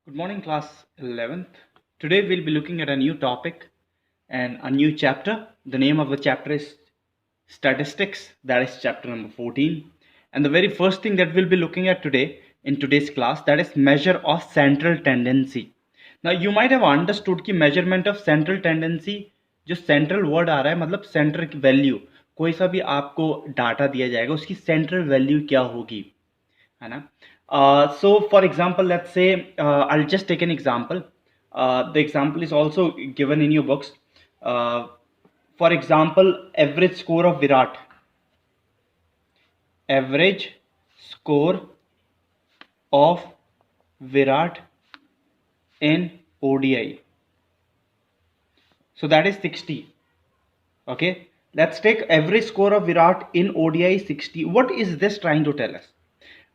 Good morning, class 11th. Today we'll be looking at a new topic and a new chapter. The name of the chapter is Statistics, that is chapter number 14. And the very first thing that we'll be looking at today in today's class, that is measure of central tendency. Now you might have understood कि measurement of central tendency, जो central word आ रहा है मतलब central value, कोई सा भी आपको data दिया जाएगा उसकी central value क्या होगी, है ना. So for example, let's say I'll just take an example. The example is also given in your books. For example, average score of Virat. Average score of Virat in ODI. So that is 60. Okay, let's take average score of Virat in ODI 60. What is this trying to tell us?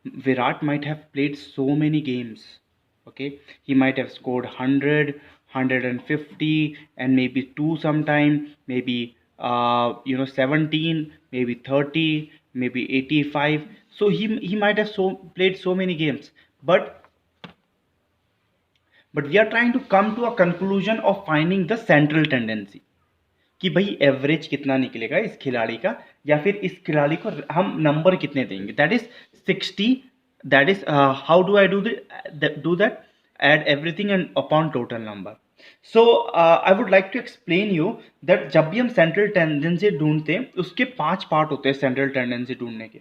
Virat might have played so many games. Okay, he might have scored 100, 150, and maybe 2 sometime, maybe 17, maybe 30, maybe 85. So he might have played so many games, but we are trying to come to a conclusion of finding the central tendency कि भाई average कितना निकलेगा इस खिलाड़ी का, या फिर इस खिलाड़ी को हम नंबर कितने देंगे. That is 60. That is how do I do that, add everything and upon total number. So I would like to explain you that जब भी हम सेंट्रल टेंडेंसी ढूंढते हैं उसके 5 पार्ट होते हैं सेंट्रल टेंडेंसी ढूंढने के.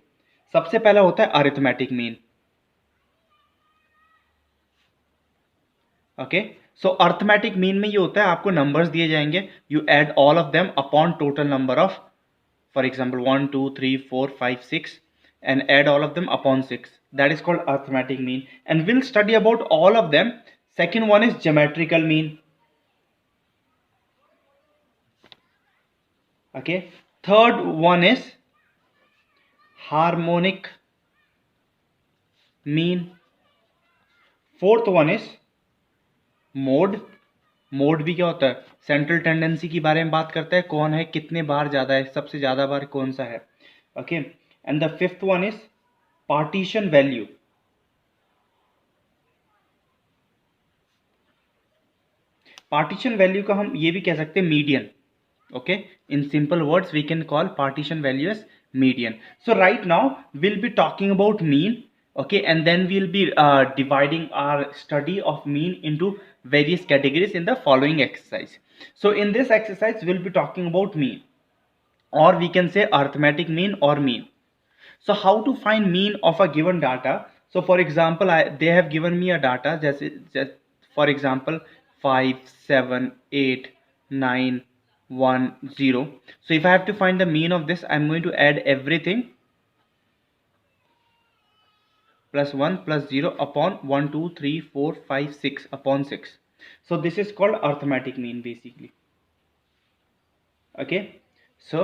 सबसे पहला होता है arithmetic mean. Okay, so arithmetic mean में ये होता है आपको नंबर्स दिए जाएंगे, you add all of them upon total number of, for example 1 2 3 4 5 6 and add all of them upon 6. That is called arithmetic mean, and we'll study about all of them. Second one is geometrical mean. Okay, third one is harmonic mean. Fourth one is mode. Mode भी क्या होता है, central tendency के बारे में बात करता है, कौन है कितने बार ज्यादा है, सबसे ज्यादा बार कौन सा है. Okay, and the fifth one is partition value. Partition value का हम ये भी कह सकते हैं median. Okay, in simple words we can call partition value as median. So right now we'll be talking about mean. Okay, and then we'll be dividing our study of mean into various categories in the following exercise. So in this exercise we'll be talking about mean, or we can say arithmetic mean or mean. So how to find mean of a given data? So for example, they have given me a data just for example 5 7 8 9 1 0. So if I have to find the mean of this, I'm going to add everything plus 1 plus 0 upon 1 2 3 4 5 6 upon 6. So this is called arithmetic mean basically. Okay, so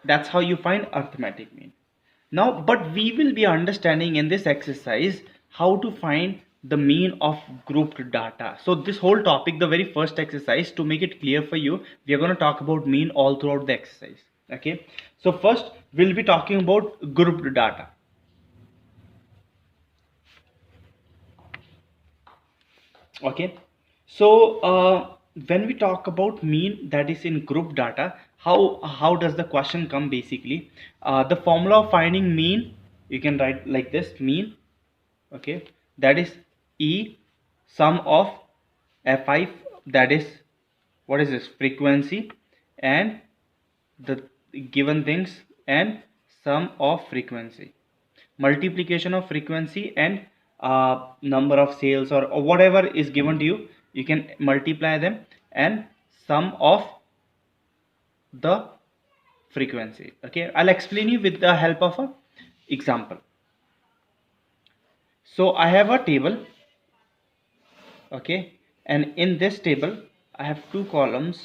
that's how you find arithmetic mean. Now, but we will be understanding in this exercise how to find the mean of grouped data. So this whole topic, the very first exercise, to make it clear for you, we are going to talk about mean all throughout the exercise. Okay, so first we'll be talking about grouped data. Okay, so when we talk about mean that is in group data, how does the question come basically? The formula of finding mean, you can write like this: mean, okay, that is E sum of fi, that is what is this, frequency, and the given things, and sum of frequency, multiplication of frequency and number of sales, or whatever is given to you, you can multiply them, and sum of the frequency. Okay, I'll explain you with the help of a example. So I have a table. Okay, and in this table I have two columns.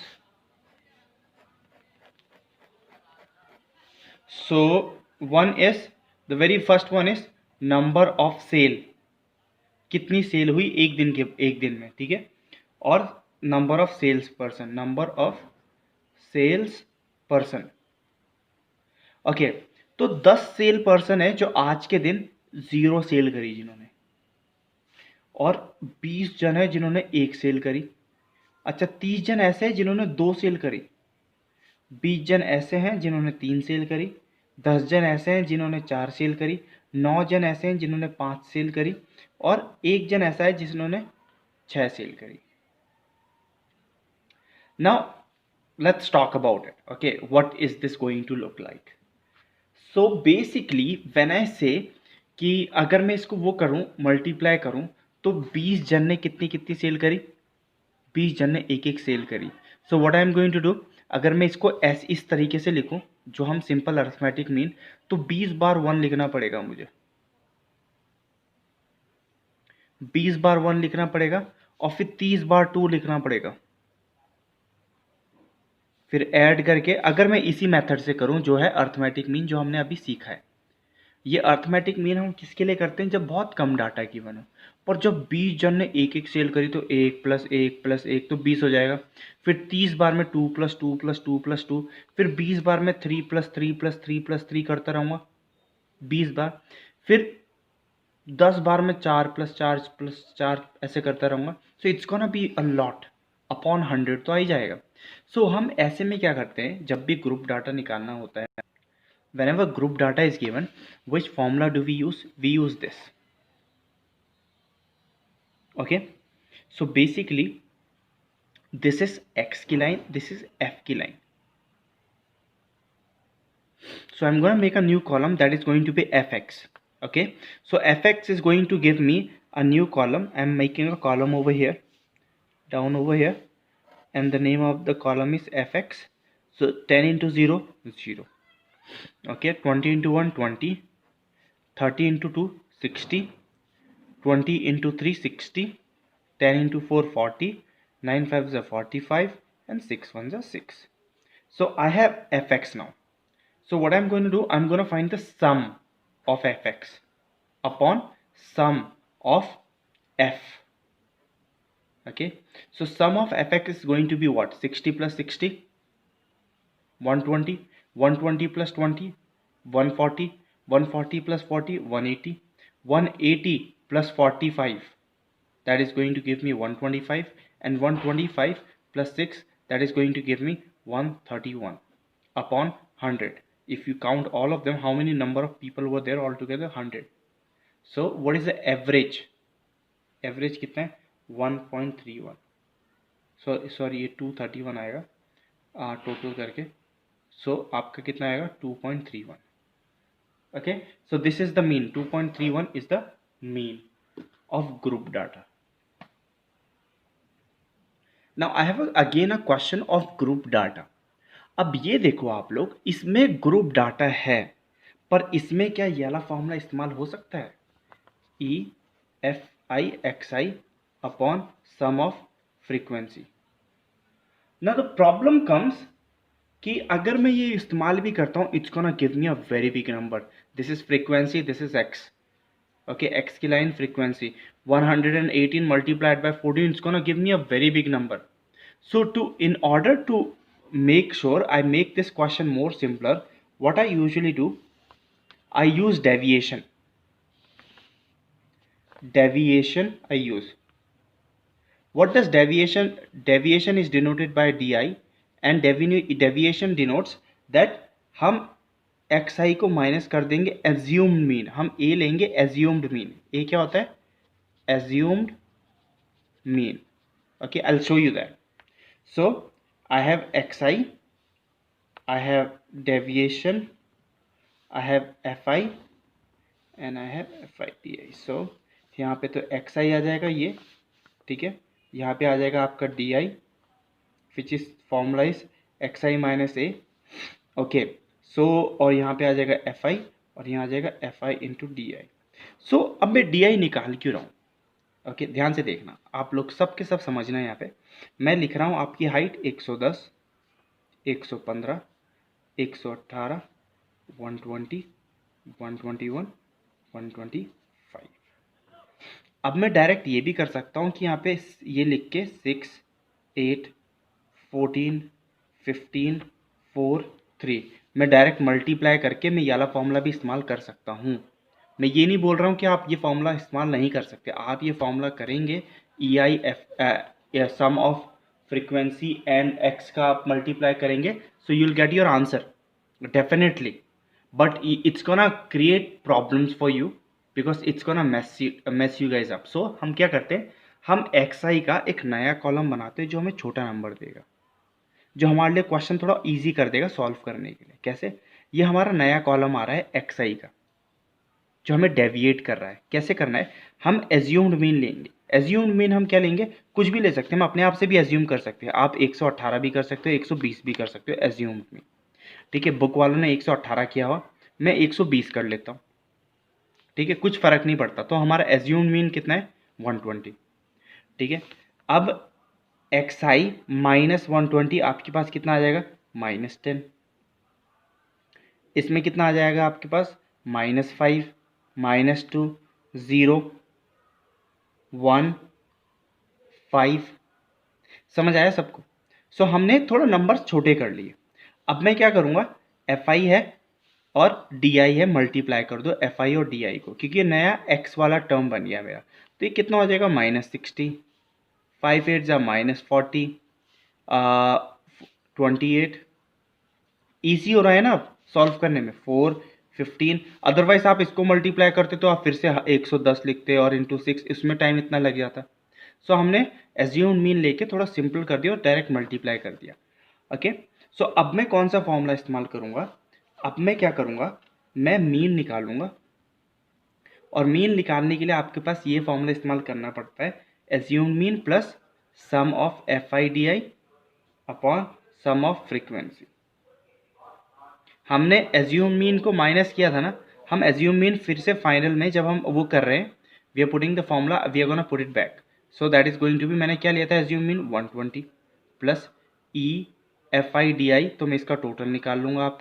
So one is, the very first one is number of sale, कितनी sale हुई एक दिन में, ठीक है, और number of sales person, number of sales person. Okay, तो 10 cell person है जो आज के दिन 0 सेल करी जिन्होंने, और 20 जन है जिन्होंने 1 सेल करी। अच्छा, 30 जन ऐसे हैं जिन्होंने 2 सेल करी, 20 जन ऐसे हैं जिन्होंने 3 सेल करी, 10 जन ऐसे हैं जिन्होंने 4 सेल करी, 9 जन ऐसे हैं जिन्होंने 5 सेल करी, और 1 जन ऐसा है जिन्होंने 6 सेल करी। Now let's talk about it. Okay, what is this going to look like? So basically when I say कि अगर मैं इसको वो करूं, मल्टीप्लाई करूं, तो 20 जन ने कितनी कितनी सेल करी, 20 जन ने एक एक सेल करी। So what I am going to do, अगर मैं इसको इस तरीके से लिखूं जो हम सिंपल अरिथमेटिक मीन, तो 20 बार 1 लिखना पड़ेगा मुझे, 20 बार 1 लिखना पड़ेगा, और फिर 30 बार 2 लिखना पड़ेगा। फिर ऐड करके अगर मैं इसी मेथड से करूं जो है अरिथमेटिक मीन जो हमने अभी सीखा है, ये अरिथमेटिक मीन हम किसके लिए करते हैं, जब बहुत कम डाटा गिवन हो। पर जब 20 जन ने एक एक सेल करी तो 1 + 1 + 1 तो 20 हो जाएगा। फिर 30 बार में 2 + 2 + 2 + 2, फिर 20 बार में 3 + 3 + 3 + 3 करता रहूँगा 20 बार। फिर 10 बार में 4 + 4 + 4 ऐसे करता रहूँगा। So it's gonna be a lot upon 100 तो आ ही जाएगा। सो हम ऐसे में क्या करते हैं, जब भी ग्रुप डाटा निकालना होता है, whenever group data is given, which formula do we use? We use this. Okay, so basically this is x की line, this is f की line. So I'm going to make a new column that is going to be fx. Okay, so fx is going to give me a new column. I'm making a column over here, down over here, and the name of the column is fx. So 10 into 0 0. Okay, 20 into 1 20, 30 into 2 60, 20 into 3 60, 10 into 4 40, 9 5s are 45, and 6 1s are 6. So I have fx now. So what I'm going to do, I'm going to find the sum of fx upon sum of f. Okay, so sum of fx is going to be what? 60 plus 60, 120, 120 plus 20, 140, 140 plus 40, 180, 180 plus 45, that is going to give me 125, and 125 plus 6, that is going to give me 131 upon 100. If you count all of them, how many number of people were there altogether? 100. So what is the average? Average कितना है? 1.31. So sorry, ये 231 आएगा total करके. So आपका कितना आएगा? 2.31. Okay, so this is the mean. 2.31 is the mean of group data. Now I have again a question of group data. अब ये देखो आप लोग, इसमें ग्रुप डाटा है, पर इसमें क्या ये वाला फॉर्मूला इस्तेमाल हो सकता है? E F I X I upon sum of frequency. ना द प्रॉब्लम कम्स कि अगर मैं ये इस्तेमाल भी करता हूँ, it's gonna give me a very big number. This is frequency, this is X. Okay, x की line frequency 118 multiplied by 14, it's gonna give me a very big number. So in order to make sure I make this question more simpler, what I usually do, I use deviation. I use. What does deviation is denoted by di, and deviation denotes that हम xi को minus कर देंगे assumed mean. हम a लेंगे assumed mean. a क्या होता है? Assumed mean. Okay, I'll show you that. So I have xi, I have deviation, I have fi, and I have fi. So यहाँ पे तो xi आ जाएगा ये, ठीक है, यहाँ पे आ जाएगा आपका di, which is formula is xi minus a. Okay, so और यहाँ पे आ जाएगा fi, और यहाँ आ जाएगा fi इंटू डी आई. सो अब मैं डी आई निकाल क्यों रहा हूँ? ओके, ध्यान से देखना, आप लोग सब के सब समझना है. यहाँ पे मैं लिख रहा हूँ आपकी हाइट 110, 115, 118, 120, 121, 125. अब मैं डायरेक्ट ये भी कर सकता हूँ कि यहाँ पे ये लिख के 6, 8, 14, 15, 4, 3 मैं डायरेक्ट मल्टीप्लाई करके मैं ये वाला फॉर्मूला भी इस्तेमाल कर सकता हूँ. मैं ये नहीं बोल रहा हूँ कि आप ये फॉर्मूला इस्तेमाल नहीं कर सकते, आप ये फॉर्मूला करेंगे, E I F sum of frequency and X का आप मल्टीप्लाई करेंगे, so you will get your answer definitely, but it's gonna create problems for you because it's gonna mess you guys up. सो हम क्या करते हैं, हम एक्स आई का एक नया कॉलम बनाते हैं जो हमें छोटा नंबर देगा, जो हमारे लिए क्वेश्चन थोड़ा इजी कर देगा सॉल्व करने के लिए। कैसे, ये हमारा नया कॉलम आ रहा है एक्स आई का जो हमें डेविएट कर रहा है। कैसे करना है, हम एज्यूम्ड मीन लेंगे। एज्यूम्ड मीन हम क्या लेंगे, कुछ भी ले सकते हैं, हम अपने आप से भी एज्यूम कर सकते हैं। आप 118 भी कर सकते हो, 120 भी कर सकते हो एज्यूम्ड मीन। ठीक है, बुक वालों ने 118 किया हुआ, मैं 120 कर लेता हूँ। ठीक है, कुछ फर्क नहीं पड़ता। तो हमारा एज्यूम्ड मीन कितना है, 120। ठीक है, अब एक्स आई माइनस 120 आपके पास कितना आ जाएगा, -10। इसमें कितना आ जाएगा आपके पास, -5, -2, 0, 1, 5। समझ आया सबको। सो हमने थोड़ा नंबर छोटे कर लिए। अब मैं क्या करूँगा, एफ आई है और डी आई है, मल्टीप्लाई कर दो एफ आई और डी आई को, क्योंकि ये नया एक्स वाला टर्म बन गया मेरा। तो ये कितना हो जाएगा, -60, 5 8 जा -40, 28। ईजी हो रहा है ना अब सॉल्व करने में, 4 15। अदरवाइज आप इसको मल्टीप्लाई करते तो आप फिर से 110 लिखते और इंटू 6, इसमें टाइम इतना लग जाता। सो हमने एज्यूम्ड मीन लेके थोड़ा सिंपल कर दिया और डायरेक्ट मल्टीप्लाई कर दिया। ओके, सो अब मैं कौन सा फॉर्मूला इस्तेमाल करूंगा, अब मैं क्या करूंगा, मैं मीन निकालूंगा। और मीन निकालने के लिए आपके पास ये फॉर्मूला इस्तेमाल करना पड़ता है, assumed mean plus sum of F I D I upon sum of frequency. हमने एज्यूम मीन को माइनस किया था ना, हम एज्यूम मीन फिर से फाइनल में जब हम वो कर रहे हैं, we are putting the formula, we are gonna put it back. So that is going to be, मैंने क्या लिया था assume mean 120 plus E F I D I, तो मैं इसका टोटल निकाल लूँगा आप।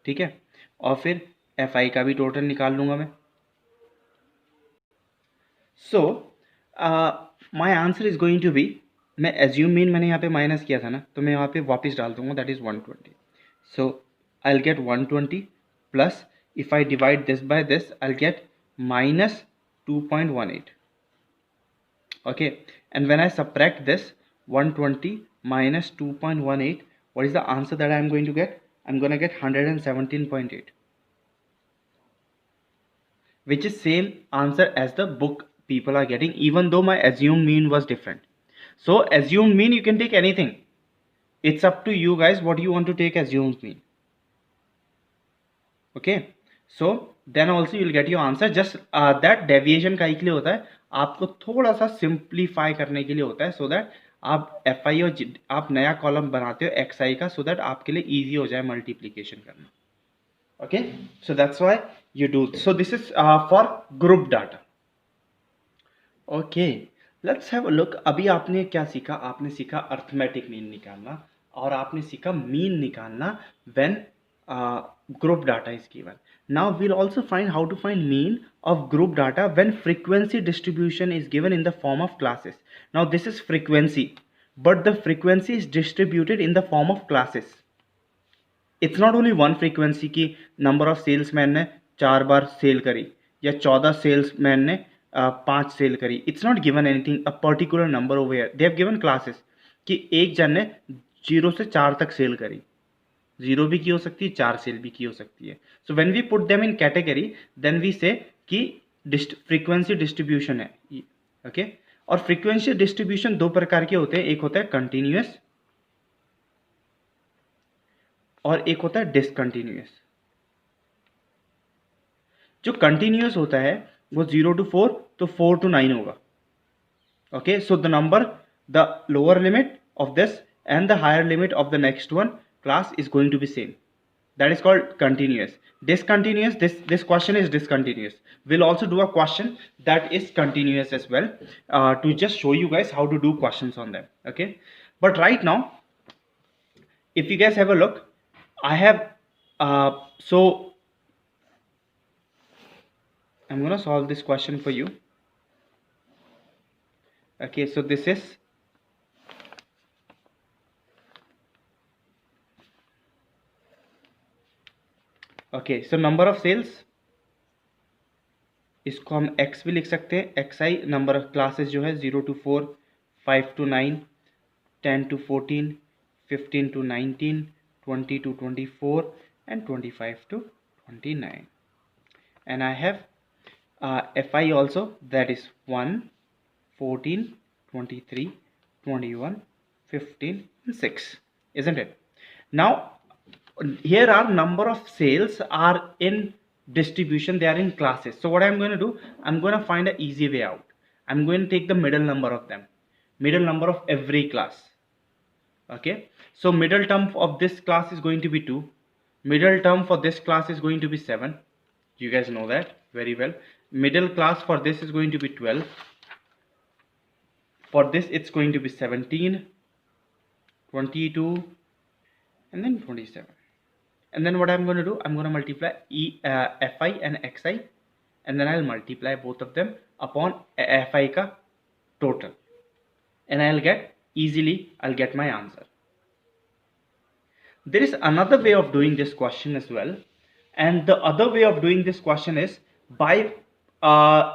ठीक है, और फिर एफ आई का भी टोटल निकाल लूँगा मैं। So my answer is going to be, मैं एज्यूम मीन मैंने यहाँ पे माइनस किया था ना, तो मैं यहाँ पे वापस डाल दूंगा, that is 120। So I'll get 120 plus, if I divide this by this, I'll get minus 2.18. Okay, and when I subtract this 120 minus 2.18, what is the answer that I'm going to get? I'm going to get 117.8, which is same answer as the book people are getting, even though my assumed mean was different. So assumed mean you can take anything, it's up to you guys what you want to take assumed mean. Okay, so then also you'll get your answer. Just that deviation का के लिए होता है, आपको थोड़ा सा simplify करने के लिए होता है, सो दैट आप एफ आई और आप नया कॉलम बनाते हो एक्स आई का, सो दैट आपके लिए ईजी हो जाए मल्टीप्लीकेशन करना। Okay, so that's why you do, so this is for group data. Okay, let's have a look. अभी आपने क्या सीखा, आपने सीखा अर्थमेटिक मीन निकालना और आपने सीखा मीन निकालना when group data is given. Now we'll also find how to find mean of group data when frequency distribution is given in the form of classes. Now this is frequency, but the frequency is distributed in the form of classes. It's not only one frequency की number of salesmen ने 4 बार cell करी या 14 salesman ने 5 cell करी। It's not given anything a particular number over here. They have given classes कि एक जन ने 0 से 4 तक सेल करी, 0 भी की हो सकती है, 4 सेल भी की हो सकती है। So when we put them in category, then we say कि फ्रीक्वेंसी डिस्ट्रीब्यूशन है। ओके, और फ्रीक्वेंसी डिस्ट्रीब्यूशन दो प्रकार के होते हैं, एक होता है कंटिन्यूअस और एक होता है डिसकंटिन्यूअस। जो कंटिन्यूअस होता है वो 0 to 4, तो 4 to 9 होगा। Okay, so the number, the lower limit of this and the higher limit of the next one class is going to be same. That is called continuous. Discontinuous, this question is discontinuous. We'll also do a question that is continuous as well, to just show you guys how to do questions on them. Okay, but right now if you guys have a look, I have so I'm gonna solve this question for you. Okay, so this is okay, so number of sales इसको हम x भी लिख सकते हैं, xi number of classes जो है 0 to 4, 5 to 9, 10 to 14, 15 to 19, 20 to 24 and 25 to 29. And I have fi also, that is 1, 14, 23, 21, 15 and 6, isn't it? Now here are number of sales are in distribution, they are in classes. So what I'm going to do, I'm going to find an easy way out. I'm going to take the middle number of them, middle number of every class. Okay, so middle term of this class is going to be 2, middle term for this class is going to be 7, you guys know that very well. Middle class for this is going to be 12, for this it's going to be 17, 22 and then 27. And then what I'm going to do, I'm going to multiply fi and xi, and then I'll multiply both of them upon fi ka total, and I'll get my answer. There is another way of doing this question as well, and the other way of doing this question is by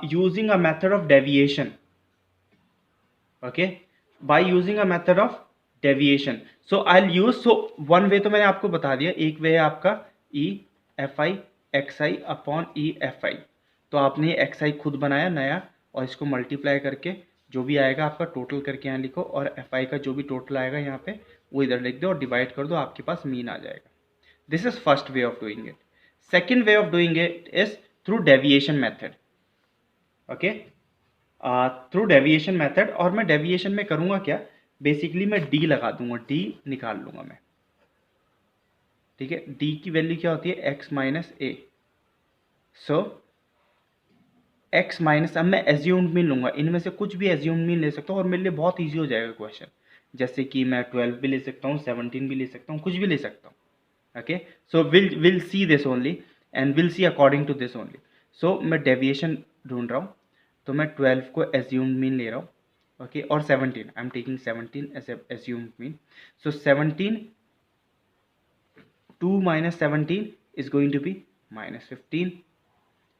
using a method of deviation. Okay, by using a method of deviation. So I'll use, so one way तो मैंने आपको बता दिया, एक वे है आपका e fi xi upon e fi. तो आपने xi खुद बनाया नया और इसको मल्टीप्लाई करके जो भी आएगा आपका टोटल करके यहाँ लिखो, और fi का जो भी टोटल आएगा यहाँ पे वो इधर लिख दो और डिवाइड कर दो, आपके पास मीन आ जाएगा. This is first way of doing it. Second way of doing it is through deviation method. Okay, through deviation method. और मैं डेविएशन में करूँगा क्या, बेसिकली मैं डी लगा दूंगा, डी निकाल लूंगा मैं. ठीक है, डी की वैल्यू क्या होती है, x माइनस ए. सो x माइनस, अब मैं एज्यूम्ड मीन लूंगा, इनमें से कुछ भी एज्यूम्ड मीन ले सकता हूँ और मेरे लिए बहुत ईजी हो जाएगा क्वेश्चन. जैसे कि मैं 12 भी ले सकता हूँ, 17 भी ले सकता हूँ, कुछ भी ले सकता हूँ. Okay, so will see this only and will see according to this only. So मैं डेविएशन ढूंढ रहा हूँ, तो मैं 12 को एज्यूम्ड मीन ले रहा हूँ. Okay, or 17, I'm taking 17 as a assumed mean. So 17, 2 minus 17 is going to be minus 15,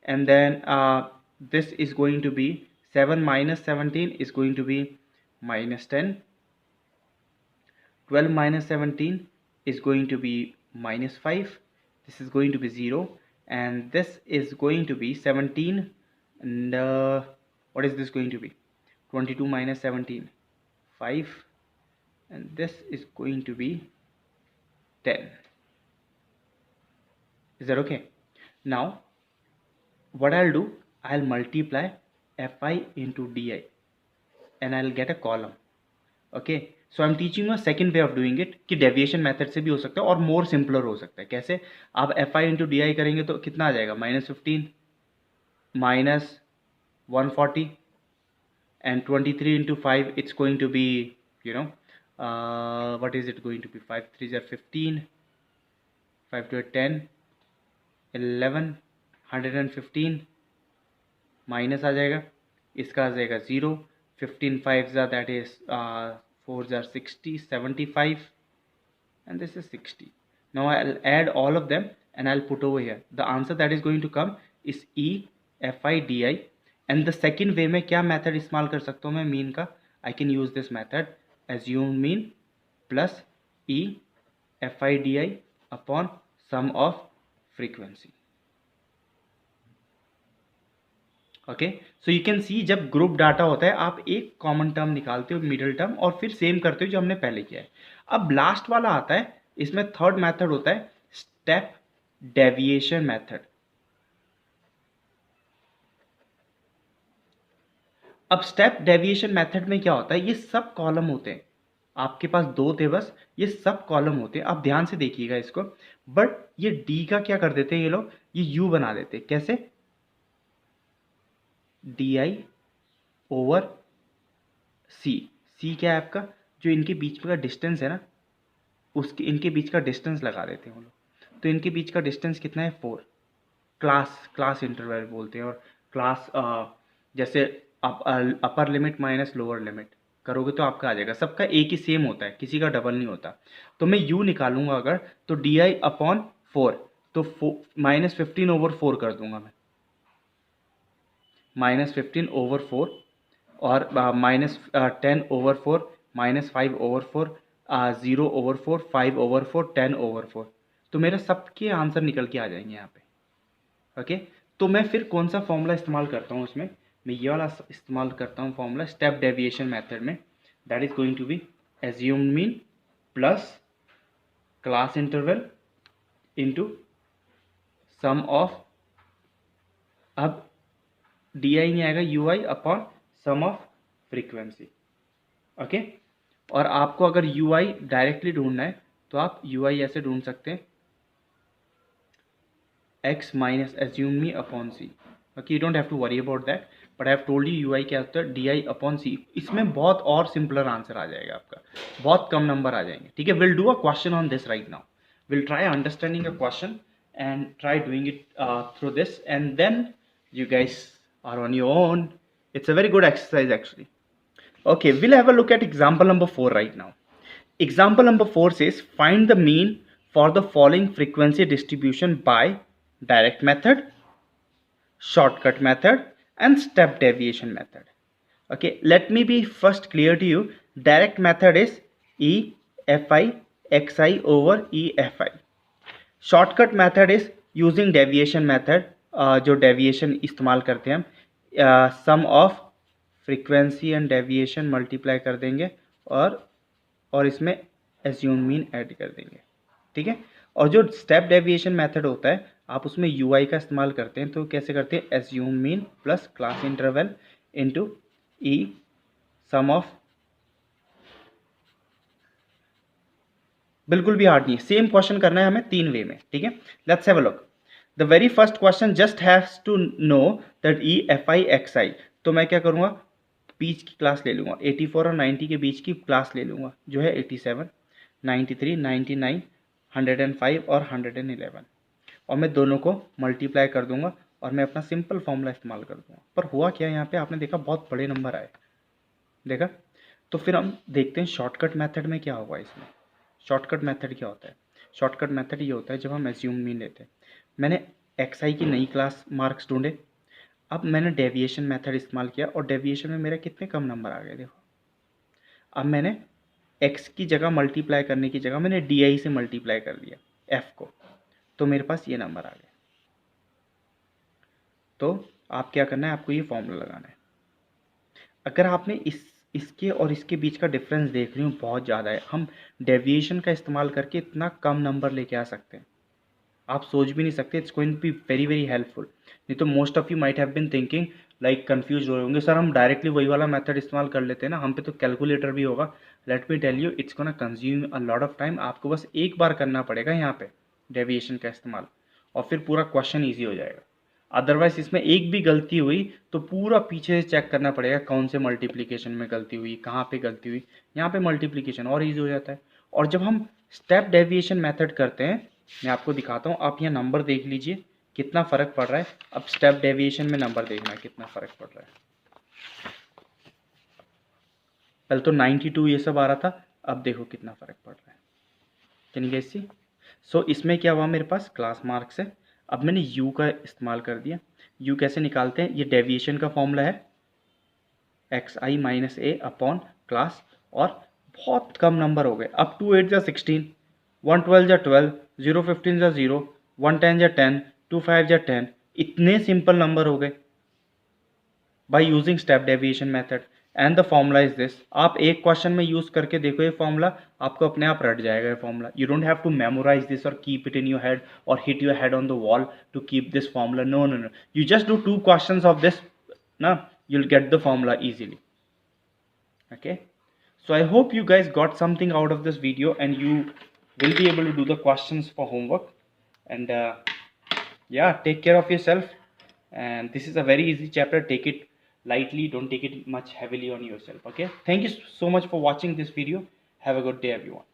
and then this is going to be 7 minus 17 is going to be minus 10, 12 minus 17 is going to be minus 5, this is going to be 0, and this is going to be 17, and what is this going to be, 22 minus 17, 5, and this is going to be 10. Is that okay? Now what I'll do, I'll multiply fi into di and I'll get a column. Okay, so I'm teaching you a second way of doing it कि deviation method से भी हो सकता है और more simpler हो सकता है. कैसे, आप fi इंटू डी आई करेंगे तो कितना आ जाएगा, -15 minus 140, and 23 into 5, it's going to be, you know, what is it going to be, 5 3s are 15, 5 to 10, 11, 115 minus आ जाएगा, इसका आ जाएगा 0, 15 5s are, that is 4s are 60, 75, and this is 60. Now I'll add all of them and I'll put over here. The answer that is going to come is e fi di. And the second way में क्या method इस्तेमाल कर सकता हूँ मैं mean का, I can use this method assume mean plus E F I D I upon sum of frequency. Okay, so you can see जब group data होता है आप एक कॉमन टर्म निकालते हो, मिडिल टर्म, और फिर सेम करते हो जो हमने पहले किया है. अब लास्ट वाला आता है, इसमें थर्ड मेथड होता है स्टेप डेविएशन मेथड. अब स्टेप डेविएशन मेथड में क्या होता है, ये सब कॉलम होते हैं, आपके पास 2 थे बस, ये सब कॉलम होते हैं. आप ध्यान से देखिएगा इसको. बट ये डी का क्या कर देते हैं ये लोग, ये यू बना देते हैं. कैसे, डी आई ओवर सी. सी क्या है आपका, जो इनके बीच में का डिस्टेंस है ना, उसके इनके बीच का डिस्टेंस लगा देते हैं वो लोग. तो इनके बीच का डिस्टेंस कितना है, 4. क्लास इंटरवल बोलते हैं. और क्लास जैसे upper limit minus lower limit करोगे तो आपका आ जाएगा. सबका एक ही सेम होता है, किसी का डबल नहीं होता. तो मैं u निकालूंगा अगर, तो डी आई अपॉन 4, तो -15 over 4 कर दूंगा मैं. -15/4 और -10/4 -5/4 0/4 5/4 10/4। तो मेरे सबके आंसर निकल के आ जाएंगे यहाँ पे। ओके, तो मैं फिर कौन सा फॉर्मूला इस्तेमाल करता हूँ उसमें, मैं ये वाला इस्तेमाल करता हूँ फॉर्मूला स्टेप डेविएशन मेथड में। That is going to be assumed mean plus class interval into sum of, अब डी आई नहीं आएगा, U I upon sum of frequency. Okay, और आपको अगर यू आई डायरेक्टली ढूंढना है तो आप यू आई ऐसे ढूंढ सकते हैं, x minus assume mean upon C. Okay, you don't have to worry about that, but I have told you U I क्या होता है, डी आई अपॉन सी। इसमें बहुत और सिंपलर आंसर आ जाएगा आपका, बहुत कम नंबर आ जाएंगे। ठीक है, will do a question on this right now, will try understanding a question and try doing it through this, and then you guys are on your own. It's a very good exercise actually. Okay, we'll have a look at example number 4 right now. Example number 4 says find the mean for the following frequency distribution by direct method, shortcut method and step deviation method. Okay, let me be first clear to you. Direct method is EFI XI over EFI. Shortcut method is using deviation method, जो deviation इस्तेमाल करते हैं हम, sum of frequency and deviation multiply कर देंगे और इसमें assume mean add कर देंगे। ठीक है, और जो स्टेप डेविएशन मेथड होता है आप उसमें यू आई का इस्तेमाल करते हैं। तो कैसे करते हैं, assume mean plus class interval into E sum of, बिल्कुल भी हार्ड नहीं है, सेम क्वेश्चन करना है हमें 3 वे में। ठीक है, let's have a look. The very first question just haves to know that E F I X I. तो मैं क्या करूँगा, बीच की क्लास ले लूँगा, 84 और 90 के बीच की क्लास ले लूँगा, जो है 87, 93, 99, 105 और 111, और मैं दोनों को मल्टीप्लाई कर दूंगा और मैं अपना सिंपल फॉर्मूला इस्तेमाल कर दूंगा। पर हुआ क्या यहाँ पे, आपने देखा बहुत बड़े नंबर आए, देखा। तो फिर हम देखते हैं शॉर्टकट मेथड में क्या होगा। इसमें शॉर्टकट मेथड क्या होता है, शॉर्टकट मेथड ये होता है जब हम एज्यूम मीन लेते हैं। मैंने एक्स आई की नई क्लास मार्क्स ढूंढे, अब मैंने डेविएशन मेथड इस्तेमाल किया और डेविएशन में मेरे कितने कम नंबर आ गए, देखो। अब मैंने एक्स की जगह मल्टीप्लाई करने की जगह मैंने डी आई से मल्टीप्लाई कर दिया एफ को, तो मेरे पास ये नंबर आ गए। तो आप क्या करना है, आपको ये फॉर्मूला लगाना है। अगर आपने इसके और इसके बीच का डिफरेंस देख रही हूँ बहुत ज़्यादा है, हम डेविएशन का इस्तेमाल करके इतना कम नंबर लेके आ सकते हैं, आप सोच भी नहीं सकते। It's going to be very very helpful. नहीं तो most of you might have been thinking like confuse हो रहे होंगे, सर हम डायरेक्टली वही वाला मेथड इस्तेमाल कर लेते हैं ना, हम पे तो कैलकुलेटर भी होगा। Let me tell you, it's gonna consume a lot of time. आपको बस एक बार करना पड़ेगा यहाँ पे डेविएशन का इस्तेमाल, और फिर पूरा क्वेश्चन ईजी हो जाएगा। अदरवाइज इसमें एक भी गलती हुई तो पूरा पीछे से चेक करना पड़ेगा, कौन से मल्टीप्लिकेशन में गलती हुई, कहाँ पे गलती हुई। यहाँ पे मल्टीप्लिकेशन और ईजी हो जाता है। और जब हम स्टेप डेविएशन मेथड करते हैं, मैं आपको दिखाता हूँ, आप यहाँ नंबर देख लीजिए कितना फ़र्क पड़ रहा है। अब स्टेप डेविएशन में नंबर देखना है कितना फ़र्क पड़ रहा है। पहले तो 92 ये सब आ रहा था, अब देखो कितना फ़र्क पड़ रहा है। कैन यू गाइस सी? सो इसमें क्या हुआ, मेरे पास क्लास मार्क्स है, अब मैंने u का इस्तेमाल कर दिया। u कैसे निकालते हैं, ये डेविएशन का फॉर्मूला है, एक्स आई माइनस ए अपॉन क्लास, और बहुत कम नंबर हो गए। अब 2 8 जा 16, 1 12 जा 12, 0 15 जा 0, 1 10 जा 10, 2 5 जा 10, इतने सिंपल नंबर हो गए by using step deviation method. And the formula is this. आप एक क्वेश्चन में यूज करके देखो ये फॉर्मूला, आपको अपने आप रट जाएगा ये formula. You don't have to memorise this और keep it in your head और hit your head on the wall to keep this formula. No no no, you just do 2 questions of this ना, you'll get the formula easily. Okay, so I hope you guys got something out of this video and you will be able to do the questions for homework. And yeah, take care of yourself, and this is a very easy chapter. Take it lightly, don't take it much heavily on yourself. Okay, thank you so much for watching this video. Have a good day everyone.